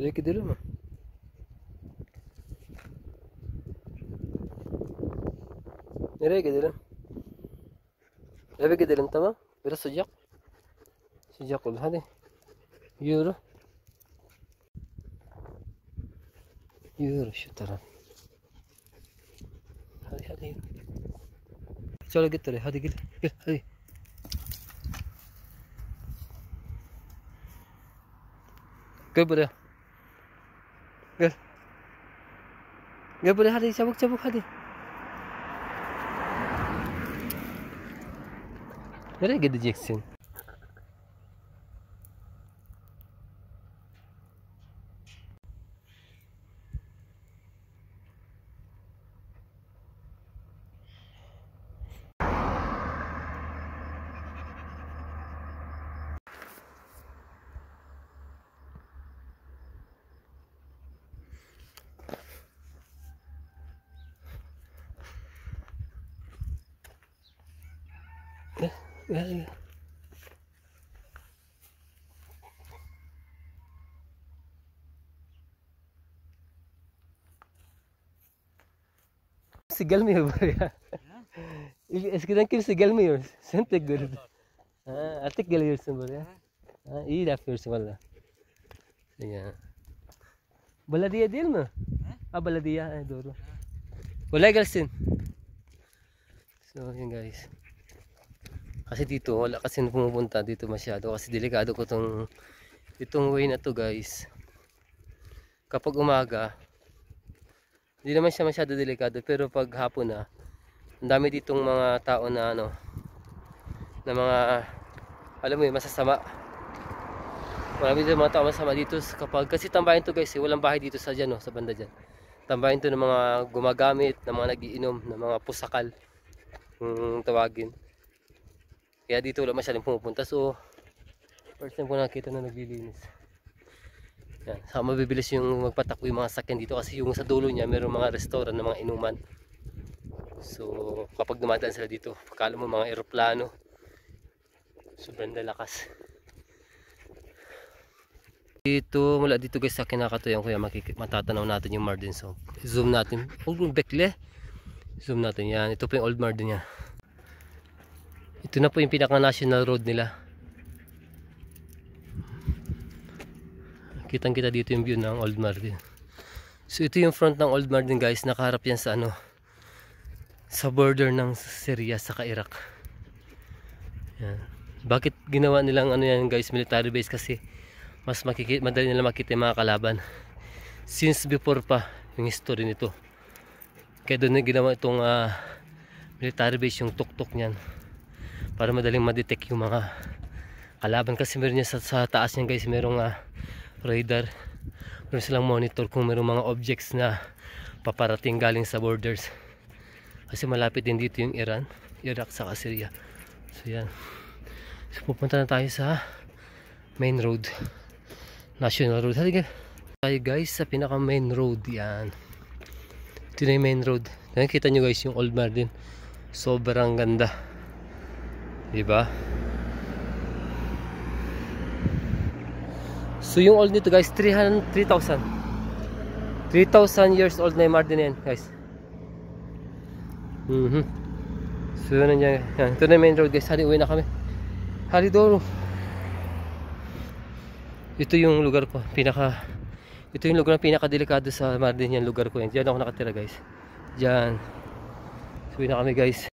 Buraya gidelim mi? Nereye gidelim? Eve gidelim, tamam. Biraz sıcak. Sıcak oldu. Hadi. Yürü. Yürü şu taraf. Hadi yürü. Şöyle git oraya. Hadi gel. Gel hadi. Gel buraya. Gel. Gel buraya, hadi çabuk çabuk hadi. Nereye gideceksin? Gel. Kimse gelmiyor buraya. Eskiden kimse gelmiyor. Sen tek gördün. Ha, artık geliyorsun buraya. Ha, iyi yapıyorsun valla. Ya. Belediye değil mi? Ha, belediye, doğru. Kolay gelsin. So yun guys. Kasi dito wala kasi pumupunta dito masyado kasi delikado ko itong way na to guys. Kapag umaga hindi naman siya masyado delikado, pero pag hapon na ang dami ditong mga tao na na mga alam mo yun, masasama. Marami din mga tao masama dito kapag kasi tambahin to guys, walang bahay dito sa dyan, sa banda dyan. Tambahin to ng mga gumagamit, ng mga nagiinom, ng mga pusakal, tawagin. Kaya dito wala masyadong pumupunta. So first time ko nakita na naglilinis. Yan, saka mabibilis yung magpatakbo yung mga sakyan dito kasi yung sa dulo niya mayroong mga restaurant ng mga inuman. So kapag dumadaan sila dito, akala mo mga eroplano, sobrang lakas. Dito, mula dito guys sa kinakatuyan ko yan, matatanaw natin yung Mardin. So zoom natin, bekle, zoom natin yan. Ito po yung old Mardin niya. Ito na po yung pinaka national road nila. Kitang kita dito yung view ng Old Mardin. So ito yung front ng Old Mardin guys, nakaharap yan sa sa border ng Syria sa Iraq. Yan. Bakit ginawa nilang yan guys, military base? Kasi mas madali nila makita yung mga kalaban since before pa yung history nito. Kaya doon na ginawa itong military base, yung tuktok niyan, para madaling ma-detect yung mga kalaban. Kasi meron niya sa taas niyan guys, merong radar, meron silang monitor kung merong mga objects na paparating galing sa borders. Kasi malapit din dito yung Iran, Iraq sa Syria. So yan. So pupunta na tayo sa main road, national road. Halika tayo guys sa pinaka main road. Yan, ito na yung main road. Nakikita nyo guys yung Old Mardin, sobrang ganda, diba? So yung old nito guys, 3,000 years old na yung Mardin yan guys. So yun yan. Ito na yung main road guys. Hali, uwi na kami. Hali Doro. Ito yung lugar ko, ito yung lugar na pinaka-delikado sa Mardin, yan lugar ko yan. Diyan ako nakatira guys. Diyan. So uwi na kami guys.